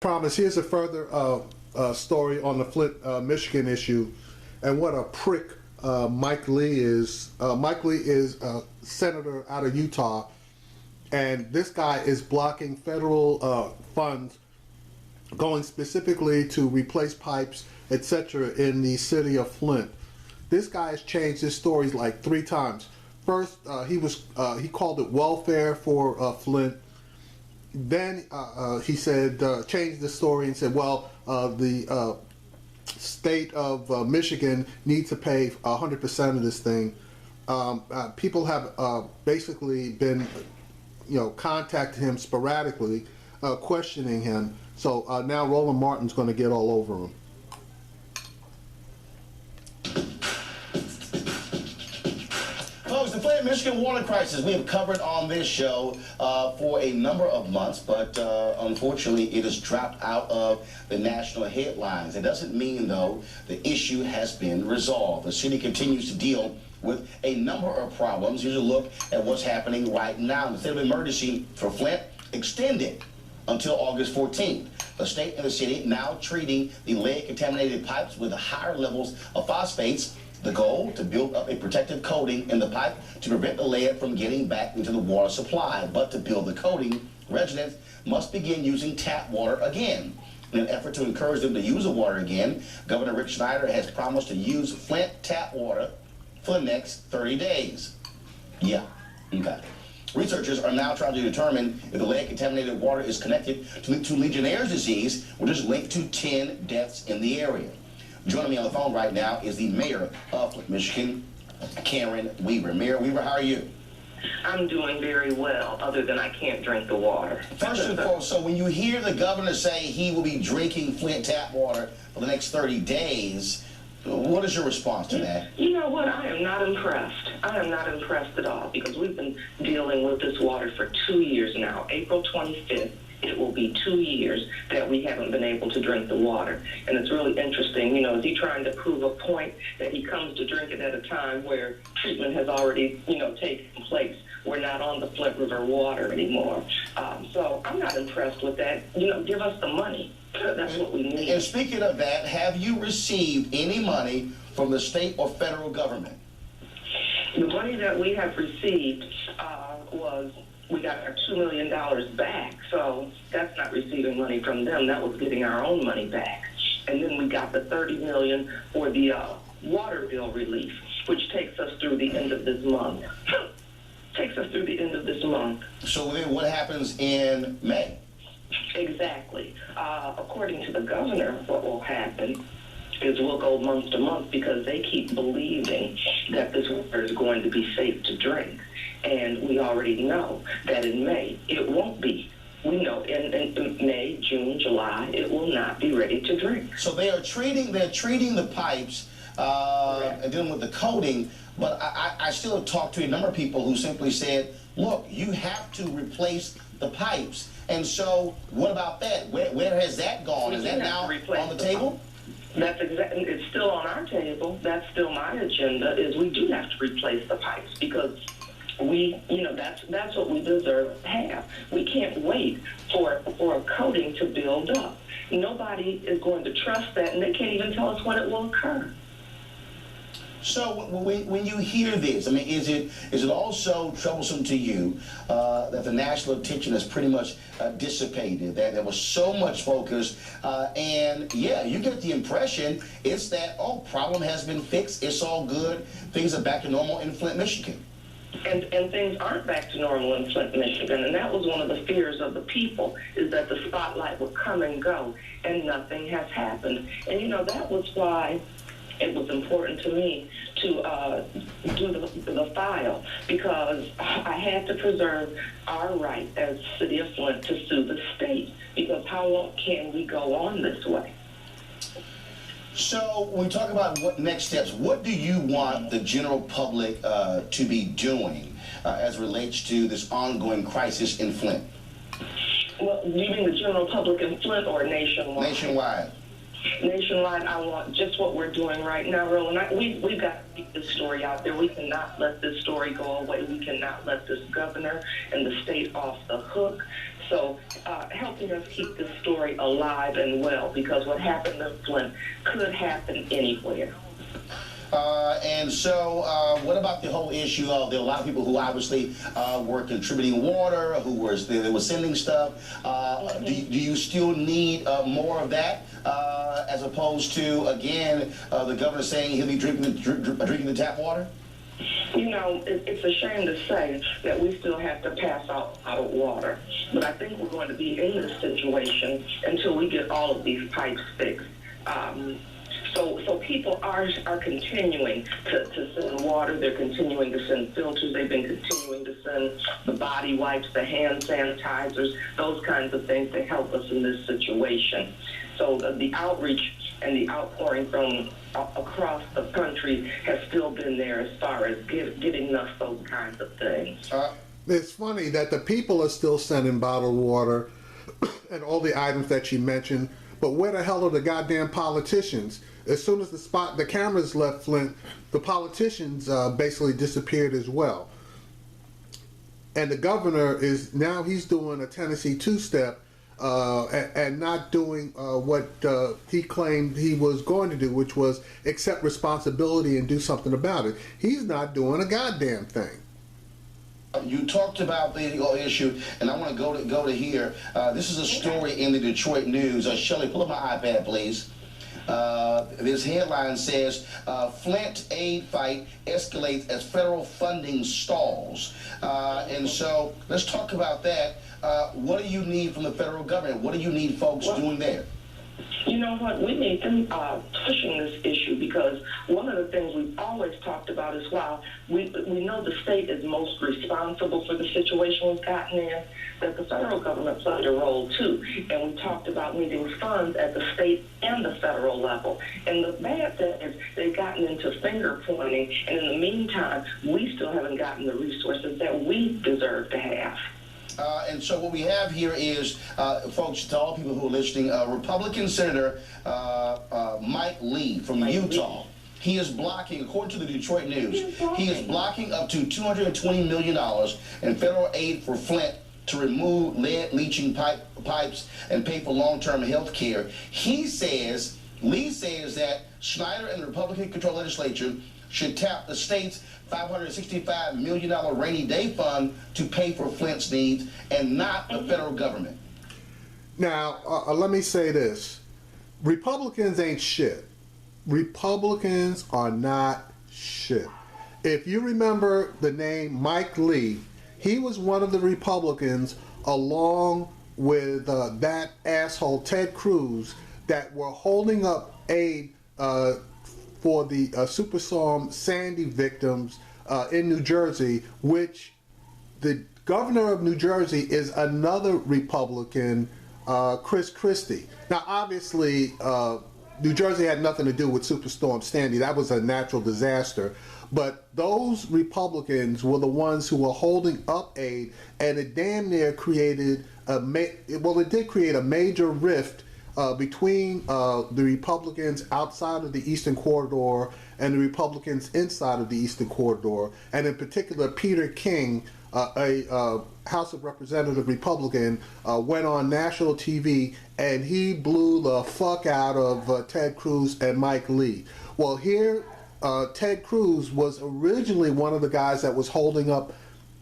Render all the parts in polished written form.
Promise, here's a further story on the Flint, Michigan issue, and what a prick Mike Lee is. Mike Lee is a senator out of Utah, and this guy is blocking federal funds going specifically to replace pipes, etc. in the city of Flint. This guy has changed his stories like 3 times. First, he called it welfare for Flint. Then he said, changed the story and said, well, the state of Michigan needs to pay 100% of this thing. People have basically been, contacting him sporadically, questioning him. So now Roland Martin's going to get all over him. Folks, the Flint, Michigan water crisis we have covered on this show for a number of months, but unfortunately it has dropped out of the national headlines. It doesn't mean, though, the issue has been resolved. The city continues to deal with a number of problems. Here's a look at what's happening right now. The state of emergency for Flint extended until August 14th. The state and the city now treating the lead-contaminated pipes with higher levels of phosphates. The goal, to build up a protective coating in the pipe to prevent the lead from getting back into the water supply. But to build the coating, residents must begin using tap water again. In an effort to encourage them to use the water again, Governor Snyder has promised to use Flint tap water for the next 30 days. Yeah, okay. Researchers are now trying to determine if the lead-contaminated water is connected to Legionnaire's disease, which is linked to 10 deaths in the area. Joining me on the phone right now is the mayor of Flint, Michigan, Karen Weaver. Mayor Weaver, how are you? I'm doing very well, other than I can't drink the water. First and foremost, so when you hear the governor say he will be drinking Flint tap water for the next 30 days, what is your response to that? You know what? I am not impressed. I am not impressed at all, because we've been dealing with this water for 2 years now. April 25th, it will be 2 years that we haven't been able to drink the water. And it's really interesting, is he trying to prove a point that he comes to drink it at a time where treatment has already, taken place? We're not on the Flint River water anymore. So I'm not impressed with that. Give us the money. That's what we need. And speaking of that, have you received any money from the state or federal government? The money that we have received we got our $2 million back, so that's not receiving money from them. That was getting our own money back. And then we got the $30 million for the water bill relief, which takes us through the end of this month. Takes us through the end of this month. So then what happens in May? Exactly. According to the governor, what will happen is we'll go month to month, because they keep believing that this water is going to be safe to drink. And we already know that in May, it won't be. We know in May, June, July, it will not be ready to drink. So they're treating the pipes and dealing with the coating, but I still have talked to a number of people who simply said, look, you have to replace the pipes. And so what about that? Where has that gone? Is that now on the table? That's exactly. It's still on our table. That's still my agenda. Is we do have to replace the pipes, because that's what we deserve to have. We can't wait for a coating to build up. Nobody is going to trust that, and they can't even tell us when it will occur. So when you hear this, is it also troublesome to you that the national attention has pretty much dissipated, that there was so much focus, and yeah, you get the impression it's that, problem has been fixed, it's all good, things are back to normal in Flint, Michigan. And things aren't back to normal in Flint, Michigan, and that was one of the fears of the people, is that the spotlight would come and go, and nothing has happened. And that was why it was important to me to do the file, because I had to preserve our right as City of Flint to sue the state, because how long can we go on this way? So when we talk about what next steps, what do you want the general public to be doing as it relates to this ongoing crisis in Flint? Well, do you mean the general public in Flint or nationwide? Nationwide. Nationwide, I want just what we're doing right now, Roland. We've got to keep this story out there. We cannot let this story go away. We cannot let this governor and the state off the hook. So helping us keep this story alive and well, because what happened in Flint could happen anywhere. And so, what about the whole issue of there are a lot of people who obviously were contributing water, they were sending stuff. Do you still need more of that, as opposed to, again, the governor saying he'll be drinking the tap water? You know, it's a shame to say that we still have to pass out bottled water, but I think we're going to be in this situation until we get all of these pipes fixed. So people are continuing to send water. They're continuing to send filters. They've been continuing to send the body wipes, the hand sanitizers, those kinds of things to help us in this situation. So the outreach and the outpouring from across the country has still been there as far as getting us those kinds of things. It's funny that the people are still sending bottled water and all the items that you mentioned, but where the hell are the goddamn politicians? As soon as the cameras left Flint, the politicians basically disappeared as well. And the governor he's doing a Tennessee two-step and not doing what he claimed he was going to do, which was accept responsibility and do something about it. He's not doing a goddamn thing. You talked about the issue, and I want to go to here. This is a story in the Detroit News. Shelley, pull up my iPad, please. This headline says, Flint aid fight escalates as federal funding stalls. And so let's talk about that. What do you need from the federal government? What do you need folks doing there? You know what? We need them pushing this issue, because one of the things we've always talked about is while we know the state is most responsible for the situation we've gotten in, that the federal government played a role too. And we talked about needing funds at the state and the federal level. And the bad thing is they've gotten into finger pointing, and in the meantime, we still haven't gotten the resources that we deserve to have. And so what we have here is, folks, to all people who are listening, Republican Senator Mike Lee from Utah. He is blocking, according to the Detroit News, he is blocking up to $220 million in federal aid for Flint to remove lead leaching pipes and pay for long-term health care. Lee says that Snyder and the Republican-controlled legislature should tap the state's $565 million rainy day fund to pay for Flint's needs and not the federal government. Now, let me say this. Republicans ain't shit. Republicans are not shit. If you remember the name Mike Lee, he was one of the Republicans along with that asshole Ted Cruz that were holding up aid for the Superstorm Sandy victims in New Jersey, which the governor of New Jersey is another Republican, Chris Christie. Now, obviously, New Jersey had nothing to do with Superstorm Sandy. That was a natural disaster. But those Republicans were the ones who were holding up aid, and it damn near created it did create a major rift between the Republicans outside of the Eastern Corridor and the Republicans inside of the Eastern Corridor, and in particular Peter King, a House of Representative Republican, went on national TV and he blew the fuck out of Ted Cruz and Mike Lee. Well, here Ted Cruz was originally one of the guys that was holding up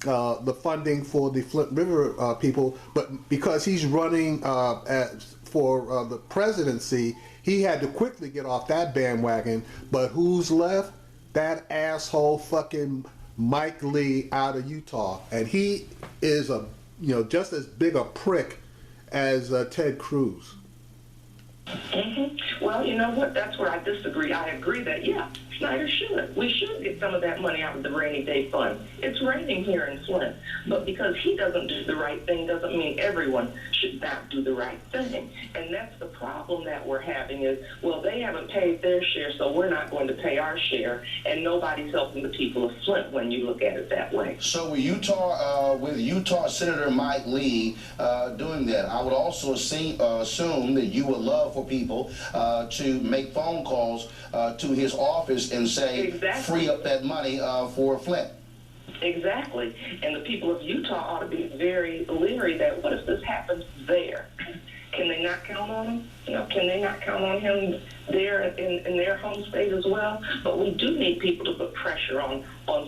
the funding for the Flint River people, but because he's running for the presidency, he had to quickly get off that bandwagon. But who's left? That asshole fucking Mike Lee out of Utah, and he is just as big a prick as Ted Cruz. Well, you know what? That's where I disagree. I agree that, yeah, Snyder should. We should get some of that money out of the rainy day fund. It's raining here in Flint. But because he doesn't do the right thing doesn't mean everyone should not do the right thing. And that's the problem that we're having is, well, they haven't paid their share, so we're not going to pay our share. And nobody's helping the people of Flint when you look at it that way. So with Utah Senator Mike Lee doing that, I would also assume that you would love for people to make phone calls to his office and say, exactly, free up that money for Flint. Exactly. And the people of Utah ought to be very leery that what if this happens there? Can they not count on him? Can they not count on him there in their home state as well? But we do need people to put pressure on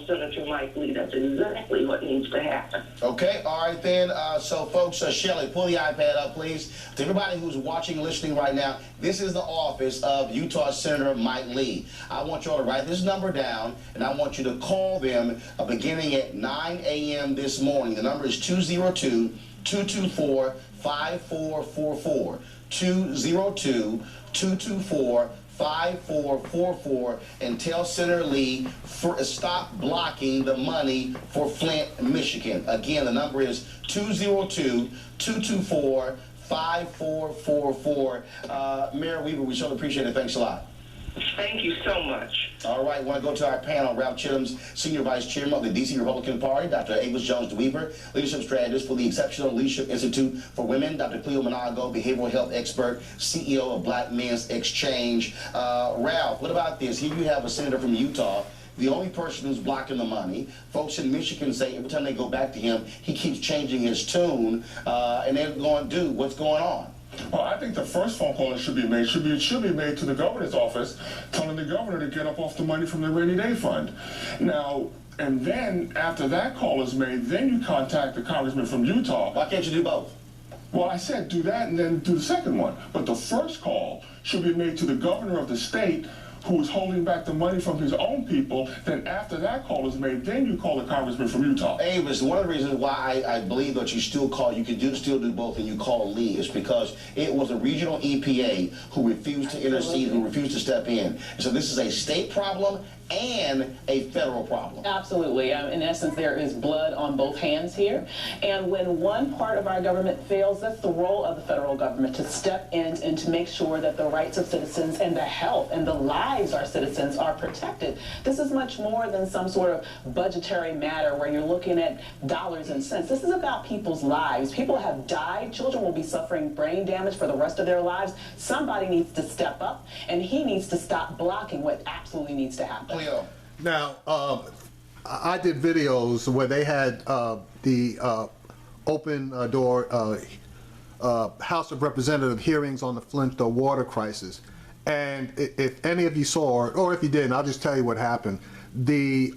Senator Mike Lee. That's exactly what needs to happen. Okay, all right then. So, folks, Shelley, pull the iPad up, please. To everybody who's watching, listening right now, this is the office of Utah Senator Mike Lee. I want you all to write this number down, and I want you to call them beginning at 9 a.m. this morning. The number is 202-224-5444. 202-224-5444, and tell Senator Lee stop blocking the money for Flint, Michigan. Again, the number is 202-224-5444. Mayor Weaver, we so appreciate it. Thanks a lot. Thank you so much. All right, I want to go to our panel. Ralph Chittum's Senior Vice Chairman of the D.C. Republican Party, Dr. Avis Jones-DeWeaver, Leadership Strategist for the Exceptional Leadership Institute for Women, Dr. Cleo Monago, Behavioral Health Expert, CEO of Black Men's Exchange. Ralph, what about this? Here you have a senator from Utah, the only person who's blocking the money. Folks in Michigan say every time they go back to him, he keeps changing his tune, and they're going, dude, what's going on? Well, I think the first phone call that should be made should be made to the governor's office, telling the governor to get up off the money from the rainy day fund. Now, and then after that call is made, then you contact the congressman from Utah. Why can't you do both? Well, I said do that and then do the second one. But the first call should be made to the governor of the state who is holding back the money from his own people. Then after that call is made, then you call the congressman from Utah. Avis, one of the reasons why I believe that you still call, you could still do both, and you call Lee is because it was a regional EPA who refused to intercede, who refused to step in. So this is a state problem and a federal problem. Absolutely. In essence, there is blood on both hands here. And when one part of our government fails, that's the role of the federal government to step in and to make sure that the rights of citizens and the health and the lives of our citizens are protected. This is much more than some sort of budgetary matter where you're looking at dollars and cents. This is about people's lives. People have died. Children will be suffering brain damage for the rest of their lives. Somebody needs to step up, and he needs to stop blocking what absolutely needs to happen. Now, I did videos where they had the open door House of Representative hearings on the Flint water crisis. And if any of you saw it, or if you didn't, I'll just tell you what happened. The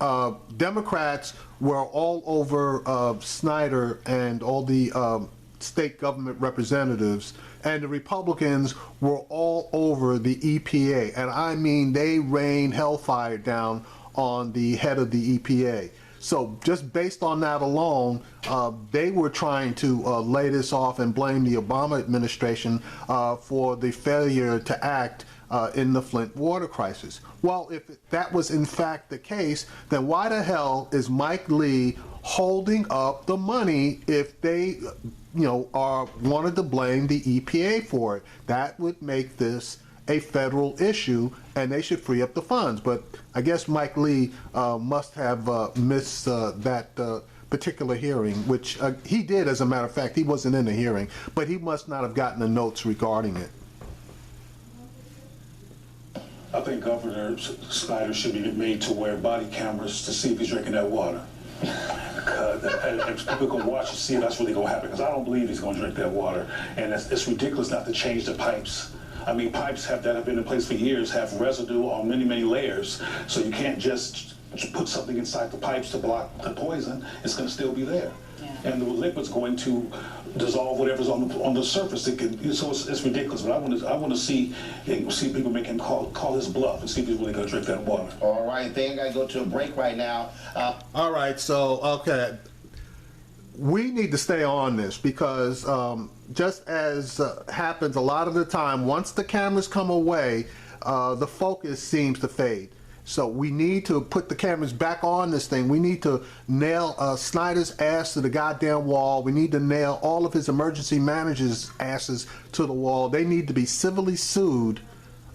Democrats were all over Snyder and all the state government representatives, and the Republicans were all over the EPA. And I mean, they rained hellfire down on the head of the EPA. So just based on that alone, they were trying to lay this off and blame the Obama administration for the failure to act in the Flint water crisis. Well, if that was in fact the case, then why the hell is Mike Lee holding up the money if they wanted to blame the EPA for it? That would make this a federal issue, and they should free up the funds. But I guess Mike Lee must have missed that particular hearing, which he did, as a matter of fact. He wasn't in the hearing, but he must not have gotten the notes regarding it. I think Governor Snyder should be made to wear body cameras to see if he's drinking that water. If people can watch and see if that's really going to happen, because I don't believe he's going to drink that water. And it's ridiculous not to change the pipes. I mean, pipes that have been in place for years have residue on many, many layers. So you can't just put something inside the pipes to block the poison. It's going to still be there. Yeah. And the liquid's going to dissolve whatever's on the surface. So it's ridiculous. But I want to see people make him call his bluff and see if he's really going to drink that water. All right, then I got to go to a break right now. All right, so okay, we need to stay on this because just as happens a lot of the time, once the cameras come away, the focus seems to fade. So we need to put the cameras back on this thing. We need to nail Snyder's ass to the goddamn wall. We need to nail all of his emergency managers' asses to the wall. They need to be civilly sued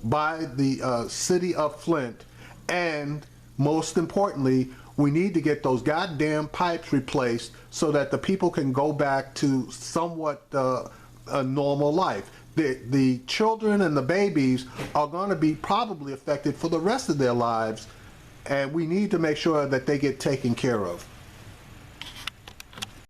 by the city of Flint. And most importantly, we need to get those goddamn pipes replaced so that the people can go back to somewhat a normal life. The children and the babies are going to be probably affected for the rest of their lives, and we need to make sure that they get taken care of.